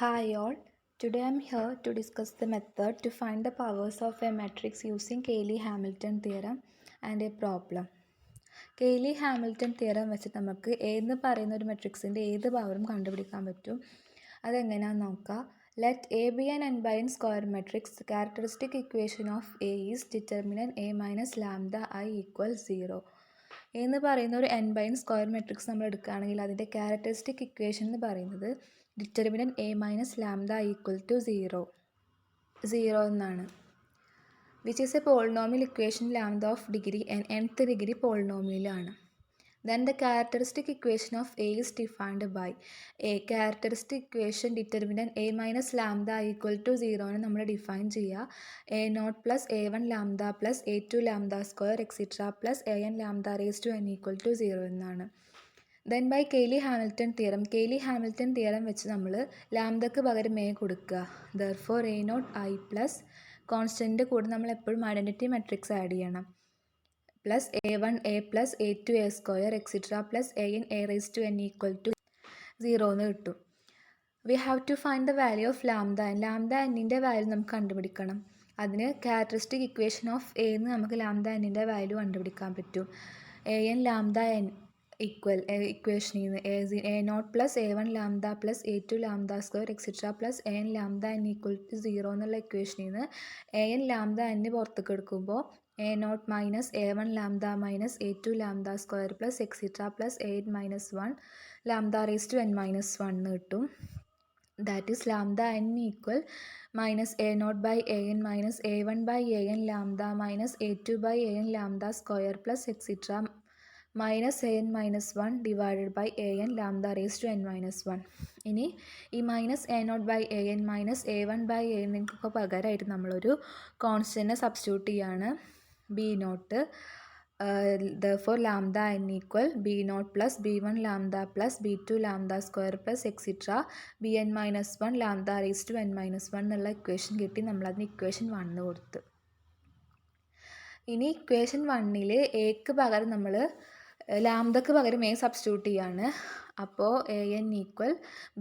Hi all, today I am here to discuss the method to find the powers of a matrix using Cayley-Hamilton theorem and a problem. Cayley-Hamilton theorem വെച്ചിട്ട് നമുക്ക് എന്ന് പറയുന്ന ഒരു മെട്രിക്സിൻ്റെ ഏത് പവറും കണ്ടുപിടിക്കാൻ പറ്റും. അതെങ്ങനെയാണെന്ന് നോക്കാം. Let A be an n by n square matrix. The characteristic equation of A is determinant A minus lambda I equals 0. എന്ന് പറയുന്ന ഒരു n by n square matrix നമ്മൾ എടുക്കുകയാണെങ്കിൽ അതിൻ്റെ ക്യാരക്ടറിസ്റ്റിക് ഇക്വേഷൻ എന്ന് പറയുന്നത് determinant a minus lambda equal to zero എന്നാണ്. Which is a polynomial equation lambda of degree nth degree പോളിനോമിയലാണ്. Then the characteristic equation of A is defined by A. Characteristic equation determinant A minus lambda equal to 0 ആണ് നമ്മൾ define ചെയ്യുക. A0 plus A1 lambda plus A2 lambda square etc plus AN lambda raised to n equal to 0 എന്നാണ്. Then by Cayley-Hamilton theorem. Cayley-Hamilton theorem വെച്ച് നമ്മൾ ലാംഡക്ക് പകരം A കൊടുക്കുക. Therefore A0 I plus കോൺസ്റ്റൻറ്റിൻ്റെ കൂടെ നമ്മൾ എപ്പോഴും ഐഡൻറ്റിറ്റി മെട്രിക്സ് ആഡ് ചെയ്യണം. plus A1 A plus A2 A square etc plus AN A raised to n equal to 0 എന്ന് കിട്ടും. We have to find the value of lambda n. Lambda എന്നിൻ്റെ value നമുക്ക് കണ്ടുപിടിക്കണം. അതിന് ക്യാരക്ടറിസ്റ്റിക് ഇക്വേഷൻ ഓഫ് എ എന്ന് നമുക്ക് lambda എന്നിൻ്റെ value കണ്ടുപിടിക്കാൻ പറ്റും. AN ലാംഡ എൻ ഈക്വൽ ഇക്വേഷനിൽ നിന്ന് A0 plus A1 lambda plus A2 lambda square etcetera plus AN lambda n equal to 0 എന്നുള്ള ഇക്വേഷനിൽ നിന്ന് AN ലാംഡ n പുറത്തേക്ക് എടുക്കുമ്പോൾ A0 minus A1 lambda minus A2 lambda square plus etc plus A n minus 1 lambda raised to n minus 1 കിട്ടും. That is lambda n equal minus A0 by AN minus A1 by AN lambda minus A2 by AN lambda square plus etc minus AN minus 1 divided by AN lambda raised to n minus 1. ഇനി ഈ minus A0 by AN minus A1 by AN ഒക്കെ പകരമായിട്ട് നമ്മളൊരു കോൺസ്റ്റൻറ്റിനെ substitute ചെയ്യാണ്. B0 therefore lambda n equal B0 plus B1 lambda plus B2 lambda square plus etc Bn minus 1 lambda raised to n minus 1 എന്നുള്ള equation കിട്ടി. നമ്മളതിന് equation 1 കൊടുത്ത്. ഇനി equation 1ൽ എക്ക് പകരം നമ്മൾ ലാംഡക്ക് പകരം എ സബ്സ്റ്റിറ്റ്യൂട്ട് ചെയ്യാണ്. അപ്പോൾ AN equal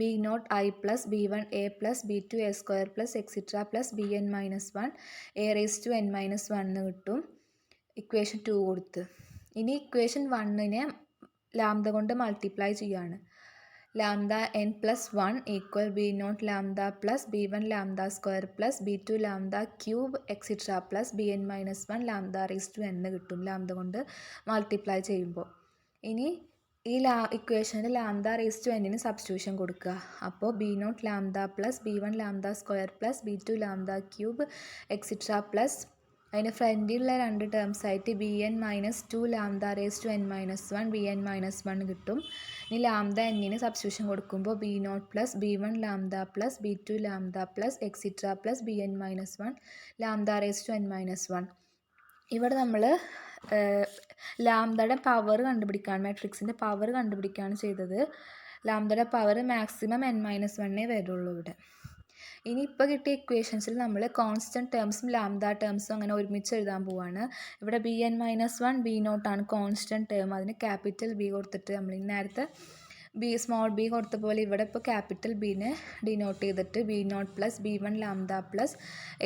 B0 I plus B1 A plus B2 A square plus extra plus Bn minus 1 A raise to n minus 1 കിട്ടും. ഇക്വേഷൻ 2 കൊടുത്ത്. ഇനി ഇക്വേഷൻ 1നെ ലാംഡ കൊണ്ട് മൾട്ടിപ്ലൈ ചെയ്യാണ്. Lambda n plus 1 equal B0 lambda plus B1 lambda square plus B2 lambda cube etcetera plus Bn minus 1 lambda raise to n കിട്ടും lambda കൊണ്ട് multiply ചെയ്യുമ്പോൾ. ഇനി ഈ ഇക്വേഷനിൽ ലാംഡ റേസ് ടു എന്നിന് സബ്സ്റ്റിറ്റ്യൂഷൻ കൊടുക്കുക. അപ്പോൾ B0 lambda plus B1 lambda square plus B2 lambda cube etcetera plus അതിന് ഫ്രണ്ടിലുള്ള രണ്ട് ടേംസ് ആയിട്ട് Bn minus 2 lambda raise to n minus 1 Bn minus 1 കിട്ടും. ഇനി ലാംഡ എന്നിന് സബ്സ്റ്റിറ്റ്യൂഷൻ കൊടുക്കുമ്പോൾ B0 plus B1 lambda plus B2 lambda plus extra plus Bn minus 1 lambda raise to n minus 1. ഇവിടെ നമ്മൾ ലാംഡയുടെ പവർ കണ്ടുപിടിക്കുകയാണ്, മാട്രിക്സിൻ്റെ പവർ കണ്ടുപിടിക്കുകയാണ് ചെയ്തത്. ലാംഡയുടെ പവർ മാക്സിമം n മൈനസ് 1 വരുള്ളൂ ഇവിടെ. ഇനി ഇപ്പോൾ കിട്ടിയ ഇക്വേഷൻസിൽ നമ്മൾ കോൺസ്റ്റൻറ്റ് ടേംസും ലാംഡ ടേംസും അങ്ങനെ ഒരുമിച്ച് എഴുതാൻ പോവുകയാണ്. ഇവിടെ Bn മൈനസ് 1 B0 ആണ് കോൺസ്റ്റൻറ്റ് ടേം. അതിന് ക്യാപിറ്റൽ B കൊടുത്തിട്ട് നമ്മൾ നേരത്തെ സ്മോൾ b കൊടുത്ത പോലെ ഇവിടെ ഇപ്പോൾ ക്യാപിറ്റൽ ബിനെ ഡിനോട്ട് ചെയ്തിട്ട് B0 plus B1 lambda plus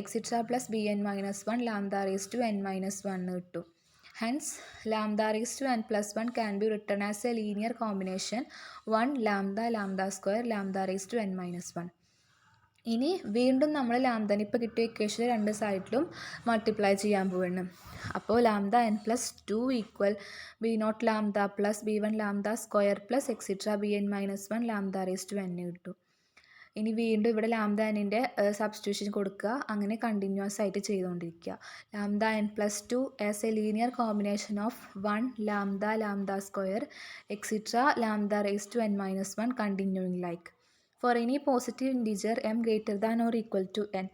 extra plus Bn minus 1 lambda raise to n minus 1 കിട്ടും. Hence, lambda raised to n plus 1 can be written as a linear combination 1 lambda lambda square lambda raised to n minus 1. ഇനി വീണ്ടും നമ്മൾ ലാംഡനെ ഇപ്പോൾ കിട്ടിയ ഇക്വേഷനിൽ രണ്ട് സൈഡിലും multiply ചെയ്യാൻ പോവുകയാണ്. അപ്പോൾ lambda n plus 2 equal B0 lambda plus B1 lambda square plus etcetera Bn minus 1 lambda raise to n കിട്ടും. ഇനി വീണ്ടും ഇവിടെ ലാംഡ എന്നിൻ്റെ സബ്സ്റ്റിറ്റ്യൂഷൻ കൊടുക്കുക. അങ്ങനെ കണ്ടിന്യൂസ് ആയിട്ട് ചെയ്തുകൊണ്ടിരിക്കുക. Lambda n plus 2 as a linear combination of 1 lambda lambda square extra lambda raise to n minus 1 continuing like. For any positive integer m greater than or equal to n.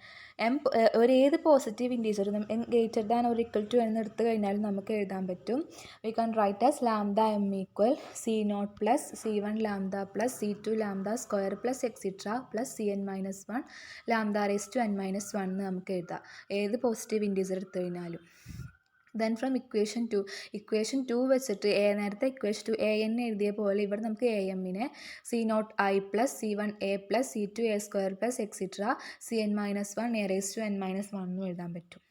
ഏത് positive ഇൻറ്റീജറും m greater than or equal to n എടുത്തു കഴിഞ്ഞാൽ നമുക്ക് എഴുതാൻ പറ്റും. We can write as lambda m equal C0 plus C1 lambda plus C2 lambda square plus extra plus Cn minus 1 lambda raise to n minus 1 നമുക്ക് എഴുതാം ഏത് positive integer എടുത്തു കഴിഞ്ഞാലും. ദെൻ ഫ്രം ഇക്വേഷൻ 2 വെച്ചിട്ട് നേരത്തെ ഇക്വേഷൻ 2 എ എൻ എഴുതിയ പോലെ ഇവിടെ നമുക്ക് എ എമ്മിനെ C0i plus C1 A plus C2 A square plus etcetera Cn-1 A raise to n-1 എന്നും എഴുതാൻ പറ്റും.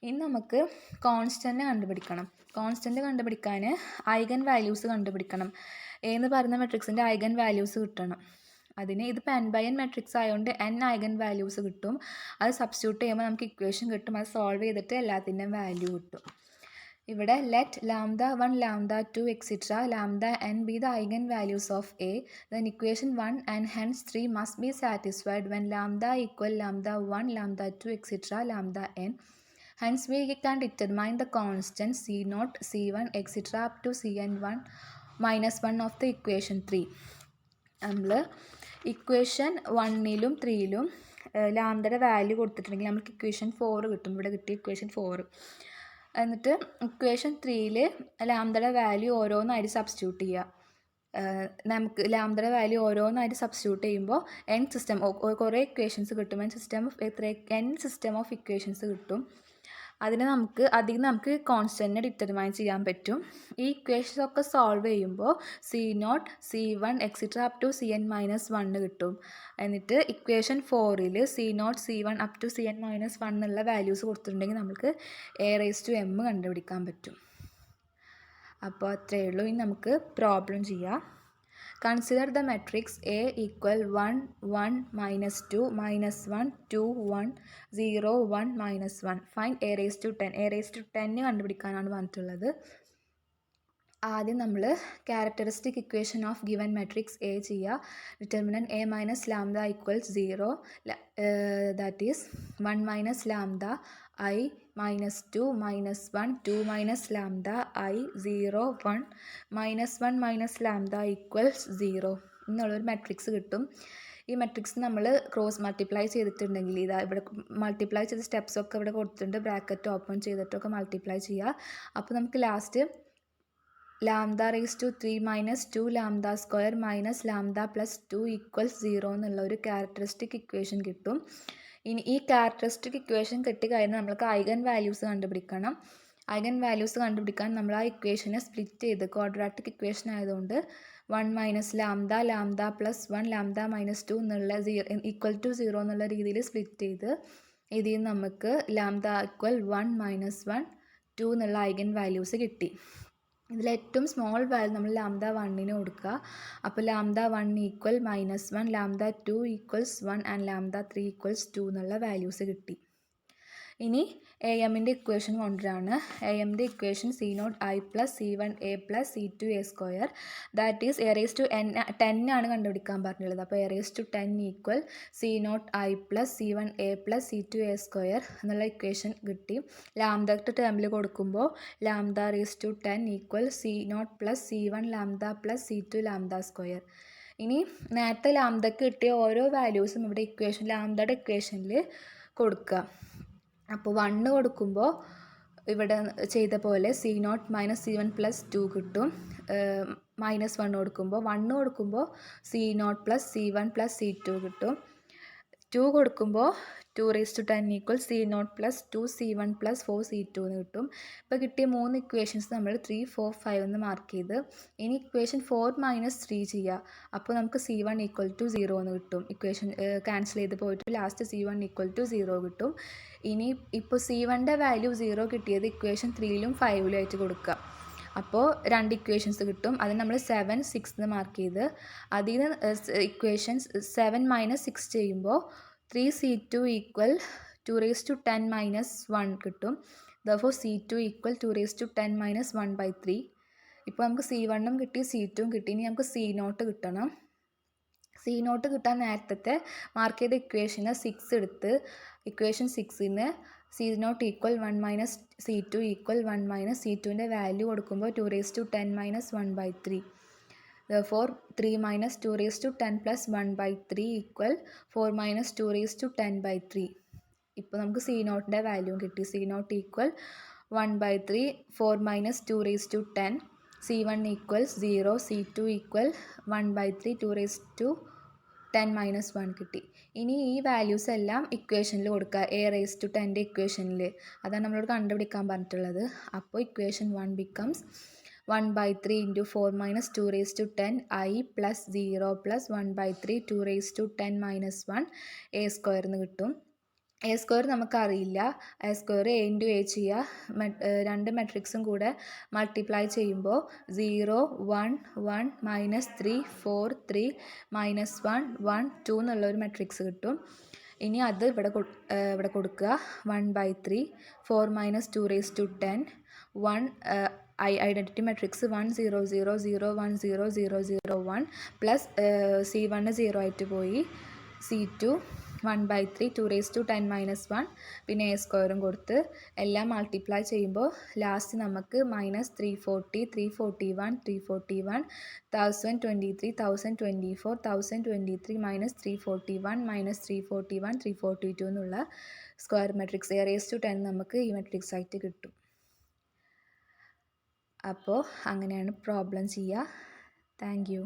ഇനി നമുക്ക് കോൺസ്റ്റൻ്റ് കണ്ടുപിടിക്കണം. കോൺസ്റ്റൻ്റ് കണ്ടുപിടിക്കാൻ ഐഗൻ വാല്യൂസ് കണ്ടുപിടിക്കണം. എന്ന് പറയുന്ന മെട്രിക്സിൻ്റെ ഐഗൻ വാല്യൂസ് കിട്ടണം. അതിന് ഇതിപ്പോൾ n/n മെട്രിക്സ് ആയതുകൊണ്ട് n ഐഗൻ വാല്യൂസ് കിട്ടും. അത് സബ്സ്റ്റിറ്റ്യൂട്ട് ചെയ്യുമ്പോൾ നമുക്ക് ഇക്വേഷൻ കിട്ടും. അത് സോൾവ് ചെയ്തിട്ട് എല്ലാത്തിൻ്റെയും വാല്യൂ കിട്ടും. ഇവിടെ let λ1 λ2 extra λn be the eigen values of A, then equation 1 and hence 3 must be satisfied when λ equal λ1 λ2 etc λn. Hence we can determine the constant C0 C1 etc up to Cn1 minus 1 of the equation 3. നമ്മൾ equation 1ലും 3ലും ലാംഡയുടെ value കൊടുത്തിട്ടുണ്ടെങ്കിൽ നമുക്ക് equation 4 കിട്ടും. ഇവിടെ കിട്ടിയ equation 4. എന്നിട്ട് equation 3ൽ ലാംഡയുടെ value ഓരോന്നായിട്ട് സബ്സ്റ്റിറ്റ്യൂട്ട് ചെയ്യുക. നമുക്ക് ലാംഡയുടെ വാല്യൂ ഓരോന്നായിട്ട് സബ്സ്റ്റിറ്റ്യൂട്ട് ചെയ്യുമ്പോൾ കുറേ ഇക്വേഷൻസ് കിട്ടും. സിസ്റ്റം ഓഫ് ഇക്വേഷൻസ് കിട്ടും. അതിന് നമുക്ക് കോൺസ്റ്റൻറ്റിനെ ഡിറ്റർമൈൻ ചെയ്യാൻ പറ്റും. ഈ ഇക്വേഷൻസ് ഒക്കെ സോൾവ് ചെയ്യുമ്പോൾ C0 C1 extra up to Cn-1 കിട്ടും. എന്നിട്ട് equation 4ൽ C0 C1 up to Cn-1 എന്നുള്ള വാല്യൂസ് കൊടുത്തിട്ടുണ്ടെങ്കിൽ നമുക്ക് എ റേസ് ടു m കണ്ടുപിടിക്കാൻ പറ്റും. അപ്പോൾ അത്രയേ ഉള്ളൂ. ഇനി നമുക്ക് പ്രോബ്ലം ചെയ്യാം. Consider the matrix A equal 1 1 minus 2 minus 1 2 1 0 1 minus 1. Find A raised to 10. A raised to 10 കണ്ടുപിടിക്കാനാണ് പറഞ്ഞിട്ടുള്ളത്. ആദ്യം നമ്മൾ characteristic equation of given matrix a ചെയ്യുക. Determinant a minus lambda equals 0, that is 1 minus lambda I minus 2 minus 1 2 minus lambda I 0 1 minus 1 minus lambda equals 0 എന്നുള്ളൊരു matrix കിട്ടും. ഈ matrix നമ്മൾ cross multiply ചെയ്തിട്ടുണ്ടെങ്കിൽ ഇവിടെ മൾട്ടിപ്ലൈ ചെയ്ത സ്റ്റെപ്സൊക്കെ ഇവിടെ കൊടുത്തിട്ടുണ്ട്. ബ്രാക്കറ്റ് ഓപ്പൺ ചെയ്തിട്ടൊക്കെ മൾട്ടിപ്ലൈ ചെയ്യുക. അപ്പോൾ നമുക്ക് last lambda raise to 3 minus 2 lambda square minus lambda plus 2 equals 0 എന്നുള്ള ഒരു ക്യാരക്ടറിസ്റ്റിക് ഇക്വേഷൻ കിട്ടും. ഇനി ഈ ക്യാരക്ടറിസ്റ്റിക് ഇക്വേഷൻ കിട്ടിക്കഴിഞ്ഞാൽ നമ്മൾക്ക് ഐഗൻ വാല്യൂസ് കണ്ടുപിടിക്കണം. ഐഗൻ വാല്യൂസ് കണ്ടുപിടിക്കാൻ നമ്മൾ ആ ഇക്വേഷനെ സ്പ്ലിറ്റ് ചെയ്ത് ക്വാഡ്രാറ്റിക് ഇക്വേഷൻ ആയതുകൊണ്ട് 1 minus lambda plus 1 lambda minus 2 എന്നുള്ള ഈക്വൽ ടു 0 എന്നുള്ള രീതിയിൽ സ്പ്ലിറ്റ് ചെയ്ത് ഇതിൽ നമുക്ക് ലാംഡ ഈക്വൽ 1 മൈനസ് 1 2 എന്നുള്ള ഐഗൻ വാല്യൂസ് കിട്ടി. ഇതിൽ ഏറ്റവും സ്മോൾ വാല്യൂ നമ്മൾ ലാംഡ 1ന് കൊടുക്കുക. അപ്പോൾ lambda 1 equal -1 lambda 2 equals 1 and lambda 3 equals 2 എന്നുള്ള വാല്യൂസ് കിട്ടി. ഇനി എ എമ്മിൻ്റെ ഇക്വേഷൻ കൊണ്ടുവരാണ്. എ എമ്മിൻ്റെ equation C0 I plus C1 A plus C2 A square that is A raise to 10 ആണ് കണ്ടുപിടിക്കാൻ പറഞ്ഞിട്ടുള്ളത്. അപ്പോൾ A raise to 10 equal C0 I plus C1 A plus C2 A square എന്നുള്ള equation കിട്ടി. ലാംഡയുടെ ടേമിൽ കൊടുക്കുമ്പോൾ lambda raise to 10 equal C0 plus C1 lambda plus C2 lambda square. ഇനി നേരത്തെ ലാംഡയ്ക്ക് കിട്ടിയ ഓരോ വാല്യൂസും ഇവിടെ ലാംഡയുടെ ഇക്വേഷനിൽ കൊടുക്കുക. അപ്പോൾ 1 കൊടുക്കുമ്പോൾ ഇവിടെ ചെയ്ത പോലെ C0 മൈനസ് C1 പ്ലസ് 2 കിട്ടും. -1 കൊടുക്കുമ്പോൾ 1 കൊടുക്കുമ്പോൾ C0 plus C1 plus C2 കിട്ടും. 2 കൊടുക്കുമ്പോൾ 2 raise to 10 equal C0 plus 2 C1 plus 4 C2 എന്ന് കിട്ടും. ഇപ്പോൾ കിട്ടിയ 3 ഇക്വേഷൻസ് നമ്മൾ 3 4 5 എന്ന് മാർക്ക് ചെയ്ത് ഇനി ഇക്വേഷൻ 4 മൈനസ് 3 ചെയ്യുക. അപ്പോൾ നമുക്ക് C1 ഈക്വൽ ടു 0 എന്ന് കിട്ടും. ഇക്വേഷൻ ക്യാൻസൽ ചെയ്ത് പോയിട്ട് ലാസ്റ്റ് C1 ഈക്വൽ ടു 0 കിട്ടും. ഇനി ഇപ്പോൾ C1ൻ്റെ വാല്യൂ 0 കിട്ടിയത് ഇക്വേഷൻ 3ലും 5ലും ആയിട്ട് കൊടുക്കുക. അപ്പോൾ 2 ഇക്വേഷൻസ് കിട്ടും. അതിന് നമ്മൾ 7 6 എന്ന് മാർക്ക് ചെയ്ത് അതിൽ നിന്ന് ഇക്വേഷൻസ് 7 മൈനസ് 6 ചെയ്യുമ്പോൾ 3C2 equal 2 raise to 10 minus 1 കിട്ടും. Therefore C2 equal 2 raise to 10 minus 1/3. ഇപ്പോൾ നമുക്ക് C1ഉം കിട്ടി C2ഉം കിട്ടി. ഇനി നമുക്ക് C0 കിട്ടണം. C0 കിട്ടാൻ നേരത്തെ മാർക്ക് ചെയ്ത ഇക്വേഷന് 6 എടുത്ത് ഇക്വേഷൻ 6ന് C0 equal 1 minus C2 equal 1 minus C2ൻ്റെ വാല്യൂ കൊടുക്കുമ്പോൾ 2 raise to 10 minus 1/3. Therefore 3 minus 2 raised to 10 plus 1/3 equal 4 minus 2 raised to 10/3. ഇപ്പോൾ നമുക്ക് C0ൻ്റെ വാല്യൂ കിട്ടി. C0 equal 1/3 4 minus 2 raised to 10. C1 equal 0. C2 equal 1/3 2 raised to 10 - 1 കിട്ടി. ഇനി ഈ values എല്ലാം ഇക്വേഷനിൽ കൊടുക്കുക. a⁻10 ഇക്വേഷനിൽ. അതാണ് നമ്മളോട് കണ്ടുപിടിക്കാൻ പറഞ്ഞിട്ടുള്ളത്. അപ്പോൾ ഇക്വേഷൻ 1 ബിക്കംസ് 1/3 × 4 - 2^10 I + 0 + 1/3 2^10 - 1 a² എന്ന് കിട്ടും. a² നമുക്കറിയില്ല. a² a × a ചെയ്യുക. രണ്ട് മെട്രിക്സും കൂടെ മൾട്ടിപ്ലൈ ചെയ്യുമ്പോൾ 0 1 1 -3 4 3 -1 1 2 എന്നുള്ളൊരു മെട്രിക്സ് കിട്ടും. ഇനി അത് ഇവിടെ കൊടുക്കുക. 1/3 4 - 2^10 1 ഐഡൻറ്റിറ്റി മെട്രിക്സ് 1 0 0 0 1 0 0 0 1 പ്ലസ് C1 0 ആയിട്ട് പോയി. C2 1/3 2^10 - 1 പിന്നെ a² കൊടുത്ത് എല്ലാം മൾട്ടിപ്ലൈ ചെയ്യുമ്പോൾ ലാസ്റ്റ് നമുക്ക് -340 341 341 1023 1024 1023 -341 -341 342 എന്നുള്ള സ്ക്വയർ മെട്രിക്സ് a⁻10 നമുക്ക് ഈ മെട്രിക്സ് ആയിട്ട് കിട്ടും. അപ്പോൾ അങ്ങനെയാണ് പ്രോബ്ലം ചെയ്യുക. Thank you.